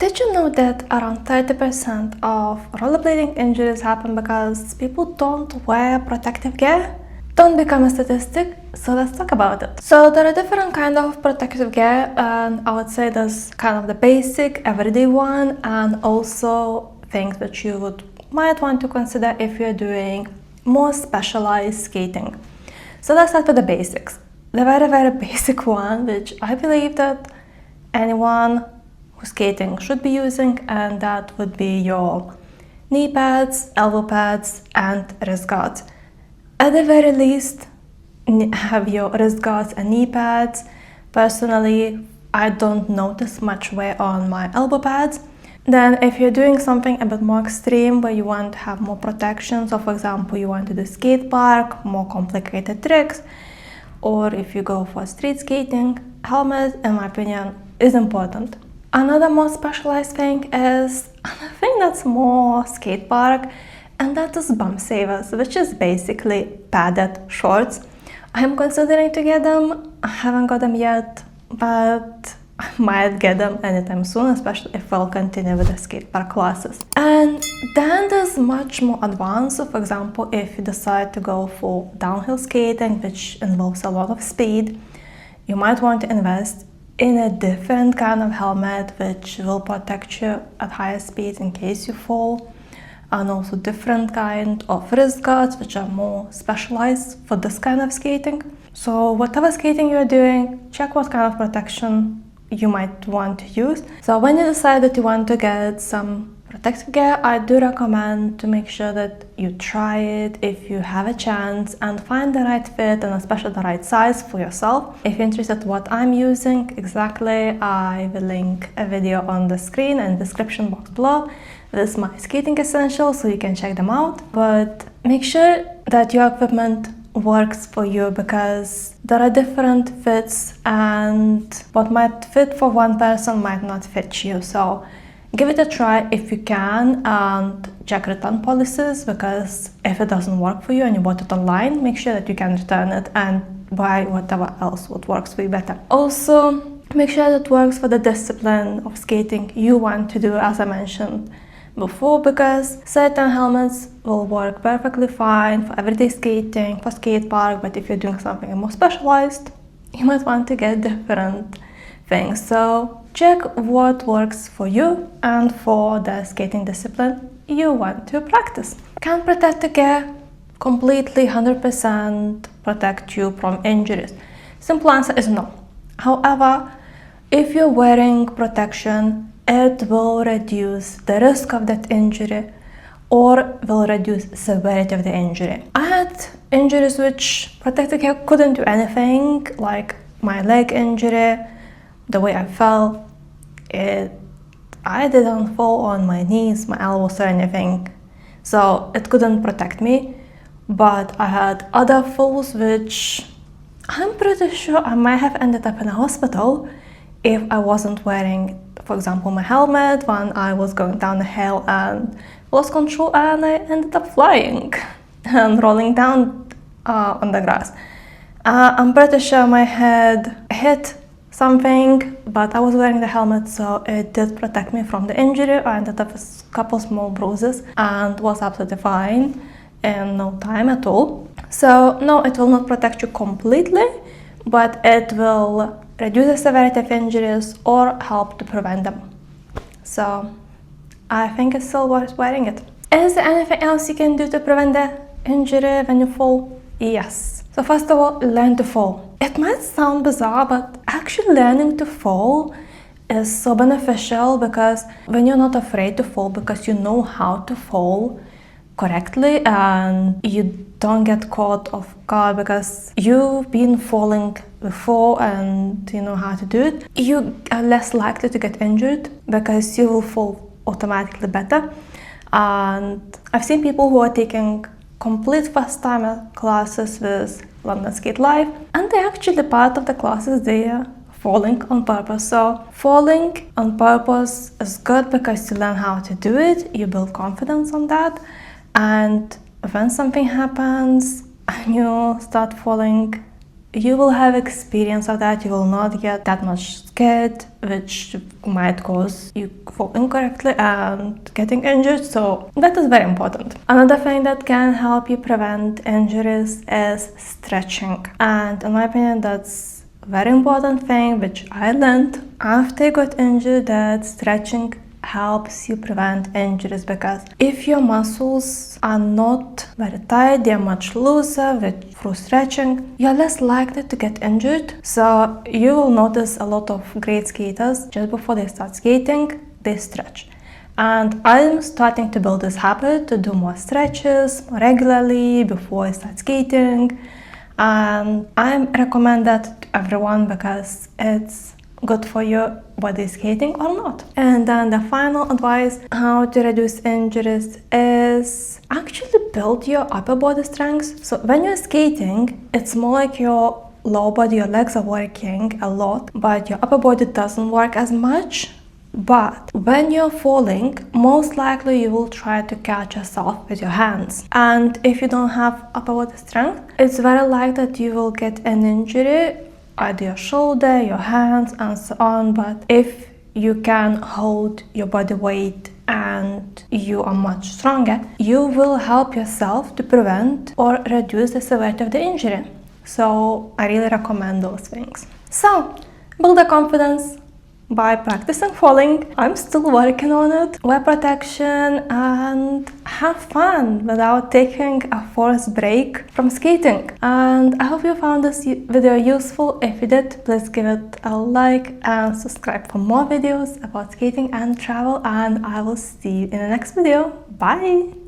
Did you know that around 30% of rollerblading injuries happen because people don't wear protective gear? Don't become a statistic, so let's talk about it. So there are different kind of protective gear, and I would say there's kind of the basic everyday one, and also things that you might want to consider if you're doing more specialized skating. So let's start with the basics. The very basic one, which I believe that anyone who's skating should be using, and that would be your knee pads, elbow pads, and wrist guards. At the very least, have your wrist guards and knee pads. Personally, I don't notice much wear on my elbow pads. Then if you're doing something a bit more extreme where you want to have more protection, so for example you want to do skate park, more complicated tricks, or if you go for street skating, helmet, in my opinion, is important. Another more specialized thing is a thing that's more skate park, and that is bump savers, which is basically padded shorts. I'm considering to get them. I haven't got them yet, but I might get them anytime soon, especially if I'll continue with the skate park classes. And then there's much more advanced. So for example, if you decide to go for downhill skating, which involves a lot of speed, you might want to invest in a different kind of helmet which will protect you at higher speeds in case you fall, and also different kind of wrist guards which are more specialized for this kind of skating. So whatever skating you're doing, check what kind of protection you might want to use. So when you decide that you want to get some protective gear, I do recommend to make sure that you try it if you have a chance and find the right fit and especially the right size for yourself. If you're interested in what I'm using exactly, I will link a video on the screen and description box below. This is my skating essentials, so you can check them out. But make sure that your equipment works for you, because there are different fits, and what might fit for one person might not fit you. So give it a try if you can, and check return policies, because if it doesn't work for you and you bought it online, make sure that you can return it and buy whatever else what works for you better. Also, make sure that it works for the discipline of skating you want to do, as I mentioned before, because certain helmets will work perfectly fine for everyday skating, for skate park, but if you're doing something more specialized, you might want to get different things. So check what works for you and for the skating discipline you want to practice. Can protective gear completely 100% protect you from injuries? Simple answer is no. However, if you're wearing protection, it will reduce the risk of that injury or will reduce severity of the injury. I had injuries which protective gear couldn't do anything, like my leg injury, the way I fell. I didn't fall on my knees, my elbows or anything, so it couldn't protect me. But I had other falls which I'm pretty sure I might have ended up in a hospital if I wasn't wearing, for example, my helmet when I was going down the hill and lost control and I ended up flying and rolling down on the grass. I'm pretty sure my head hit something, but I was wearing the helmet, so it did protect me from the injury. I ended up with a couple small bruises and was absolutely fine in no time at all. So no, it will not protect you completely, but it will reduce the severity of injuries or help to prevent them. So I think it's still worth wearing it. Is there anything else you can do to prevent the injury when you fall? Yes. So first of all, learn to fall. It might sound bizarre, but actually learning to fall is so beneficial, because when you're not afraid to fall because you know how to fall correctly and you don't get caught off guard because you've been falling before and you know how to do it, you are less likely to get injured because you will fall automatically better. And I've seen people who are taking complete first time classes with London Skate Live, and they actually part of the classes they are falling on purpose. So falling on purpose is good because you learn how to do it, you build confidence on that, and when something happens and you start falling, you will have experience of that. You will not get that much scared, which might cause you fall incorrectly and getting injured. So that is very important. Another thing that can help you prevent injuries is stretching. And in my opinion, that's a very important thing which I learned after I got injured, that stretching helps you prevent injuries, because if your muscles are not very tight, they are much looser through stretching, you're less likely to get injured. So you will notice a lot of great skaters, just before they start skating, they stretch. And I'm starting to build this habit to do more stretches more regularly before I start skating. And I recommend that to everyone because it's good for you, whether you're skating or not. And then the final advice how to reduce injuries is actually build your upper body strength. So when you're skating, it's more like your lower body, your legs are working a lot, but your upper body doesn't work as much. But when you're falling, most likely you will try to catch yourself with your hands. And if you don't have upper body strength, it's very likely that you will get an injury, either your shoulder, your hands, and so on. But if you can hold your body weight and you are much stronger, you will help yourself to prevent or reduce the severity of the injury. So I really recommend those things. So build the confidence by practicing falling. I'm still working on it. Wear protection and have fun without taking a forced break from skating. And I hope you found this video useful. If you did, please give it a like and subscribe for more videos about skating and travel, and I will see you in the next video. Bye!